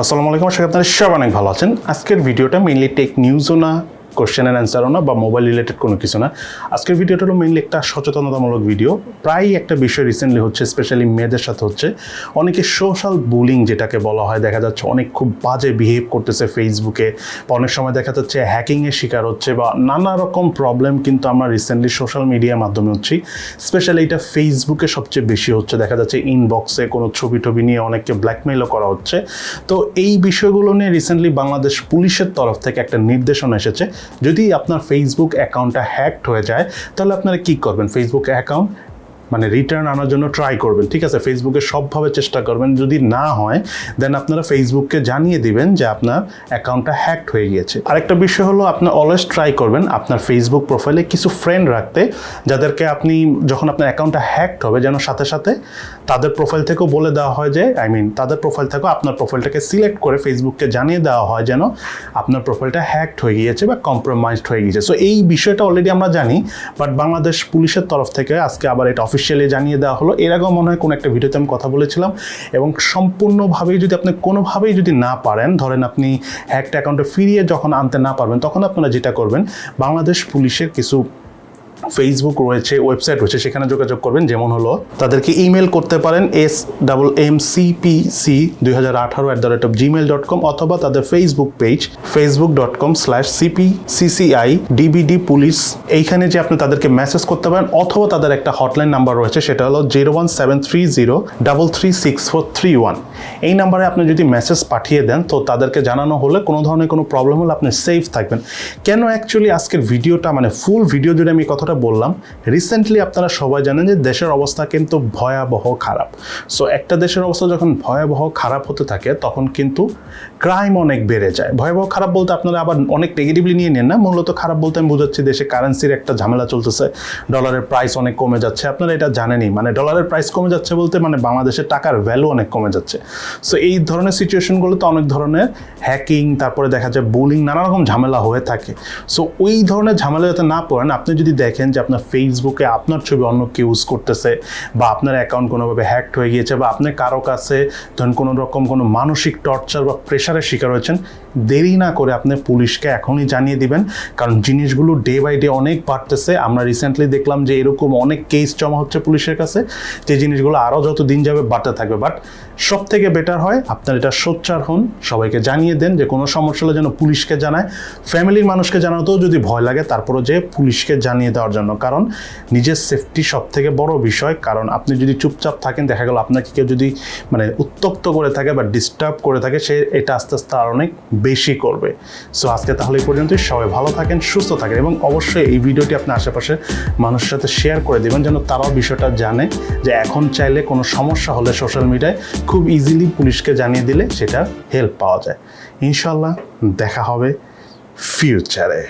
আসসালামু আলাইকুম, আশা করি আপনারা সব অনেক ভালো আছেন। আজকের ভিডিওটা মেইনলি টেক নিউজও না, কোশ্চেন অ্যান্ড অ্যান্সারও না, বা মোবাইল রিলেটেড কোনো কিছু না। আজকের ভিডিওটা হলো মেইনলি একটা সচেতনতামূলক ভিডিও। প্রায় একটা বিষয় রিসেন্টলি হচ্ছে, স্পেশালি মেয়েদের সাথে হচ্ছে। অনেকে সোশ্যাল বুলিং যেটাকে বলা হয়, দেখা যাচ্ছে অনেক খুব বাজে বিহেভ করতেছে ফেসবুকে, বা অনেক সময় দেখা যাচ্ছে হ্যাকিংয়ের শিকার হচ্ছে, বা নানা রকম প্রবলেম কিন্তু আমরা রিসেন্টলি সোশ্যাল মিডিয়ার মাধ্যমে হচ্ছি। স্পেশালি এটা ফেসবুকে সবচেয়ে বেশি হচ্ছে, দেখা যাচ্ছে ইনবক্সে কোনো ছবি নিয়ে অনেককে ব্ল্যাকমেইলও করা হচ্ছে। তো এই বিষয়গুলো নিয়ে রিসেন্টলি বাংলাদেশ পুলিশের তরফ থেকে একটা নির্দেশনা এসেছে। যদি আপনার ফেসবুক অ্যাকাউন্টটা হ্যাকড হয়ে যায়, তাহলে আপনারা কী করবেন? ফেসবুক অ্যাকাউন্ট রিটার্ন আনার জন্য ট্রাই করবেন, ঠিক আছে? ফেসবুকে সবভাবে চেষ্টা করবেন। যদি না হয়, দেন আপনারা ফেসবুককে জানিয়ে দিবেন যে আপনার অ্যাকাউন্টটা হ্যাকড হয়ে গিয়েছে। আরেকটা বিষয় হলো, আপনি অলওয়েজ ট্রাই করবেন আপনার ফেসবুক প্রোফাইলে কিছু ফ্রেন্ড রাখতে, যাদেরকে আপনি যখন আপনার অ্যাকাউন্টটা হ্যাকড হবে, যেন সাথে সাথে তাদের প্রোফাইল থেকেও বলে দেওয়া হয় যে, তাদের প্রোফাইল থেকেও আপনার প্রোফাইলটাকে সিলেক্ট করে ফেসবুককে জানিয়ে দেওয়া হয় যেন আপনার প্রোফাইলটা হ্যাকড হয়ে গিয়েছে বা কম্প্রোমাইজড হয়ে গিয়েছে। সো এই বিষয়টা অলরেডি আমরা জানি, বাট বাংলাদেশ পুলিশের তরফ থেকে আজকে আবার এটা অফিসিয়ালি জানিয়ে দেওয়া হলো। এর আগেও মনে হয় কোনো একটা ভিডিওতে আমি কথা বলেছিলাম। এবং সম্পূর্ণভাবেই যদি আপনি কোনোভাবেই যদি না পারেন, ধরেন আপনি হ্যাকড অ্যাকাউন্টে ফিরিয়ে যখন আনতে না পারবেন, তখন আপনারা যেটা করবেন, বাংলাদেশ পুলিশের কিছু ফেসবুক রয়েছে, ওয়েবসাইট রয়েছে, সেখানে যোগাযোগ করবেন। যেমন হলো, তাদেরকে ইমেল করতে পারেন SMMCPC2018@gmail.com, অথবা তাদের ফেসবুক পেজ facebook.com/CPCCI-DBD পুলিশ, এইখানে যে আপনি তাদেরকে মেসেজ করতে পারেন, অথবা তাদের একটা হটলাইন নাম্বার রয়েছে, সেটা হলো 01730336431। এই নাম্বারে আপনি যদি মেসেজ পাঠিয়ে দেন, তো তাদেরকে জানানো হলে কোনো ধরনের কোনো প্রবলেম হলে আপনি সেফ থাকবেন। কেন অ্যাকচুয়ালি আজকের ভিডিওটা ফুল ভিডিও জুড়ে আমি কথাটা বললাম, রিসেন্টলি আপনারা সবাই জানেন যে দেশের অবস্থা কিন্তু ভয়াবহ খারাপ। সো একটা দেশের অবস্থা যখন ভয়াবহ খারাপ হতে থাকে, তখন কিন্তু ক্রাইম অনেক বেড়ে যায়। ভয়াবহ খারাপ বলতে আপনারা আবার অনেক নেগেটিভলি নিয়ে নেন না, মূলত খারাপ বলতে আমি বোঝাচ্ছি দেশে কারেন্সির একটা ঝামেলা চলতেছে, ডলারের প্রাইস অনেক কমে যাচ্ছে। আপনারা এটা জানেনই, ডলারের প্রাইস কমে যাচ্ছে বলতে বাংলাদেশের টাকার ভ্যালু অনেক কমে যাচ্ছে। সো এই ধরনের সিচুয়েশনগুলোতে অনেক ধরনের হ্যাকিং, তারপরে দেখা যায় বুলিং, নানা রকম ঝামেলা হয়ে থাকে। সো ওই ধরনের ঝামেলা যাতে না পড়েন, আপনি যদি দেখেন যে আপনার ফেসবুকে আপনার ছবি অন্য কেউ ইউজ করতেছে, বা আপনার অ্যাকাউন্ট কোনোভাবে হ্যাকড হয়ে গিয়েছে, বা আপনি কারো কাছে ধরুন কোনো রকম কোনো মানসিক টর্চার বা প্রেশারের শিকার হয়েছেন, দেরি না করে আপনি পুলিশকে এখনই জানিয়ে দিবেন। কারণ জিনিসগুলো ডে বাই ডে অনেক বাড়তেছে। আমরা রিসেন্টলি দেখলাম যে এরকম অনেক কেস জমা হচ্ছে পুলিশের কাছে, যে জিনিসগুলো আরও যত দিন যাবে বাড়তে থাকবে। বাট সব থেকে বেটার হয় আপনার এটা সোচ্চার হন, সবাইকে জানিয়ে দেন যে কোনো সমস্যা হলে যেন পুলিশকে জানায়। ফ্যামিলির মানুষকে জানাতেও যদি ভয় লাগে, তারপরে যে পুলিশকে জানিয়ে দেওয়ার জন্য, কারণ নিজের সেফটি সব থেকে বড় বিষয়। কারণ আপনি যদি চুপচাপ থাকেন, দেখা গেল আপনাকে কেউ যদি উত্ত্যক্ত করে থাকে বা ডিস্টার্ব করে থাকে, সে এটা আস্তে আস্তে আর অনেক বেশি করবে। সো আজকে তাহলে এই পর্যন্তই। সবাই ভালো থাকেন, সুস্থ থাকেন, এবং অবশ্যই এই ভিডিওটি আপনি আশেপাশে মানুষের সাথে শেয়ার করে দেবেন, যেন তারাও বিষয়টা জানে যে এখন চাইলে কোনো সমস্যা হলে সোশ্যাল মিডিয়ায় খুব ইজিলি পুলিশকে জানিয়ে দিলে সেটার হেল্প পাওয়া যায়। ইনশাল্লাহ দেখা হবে ফিউচারে।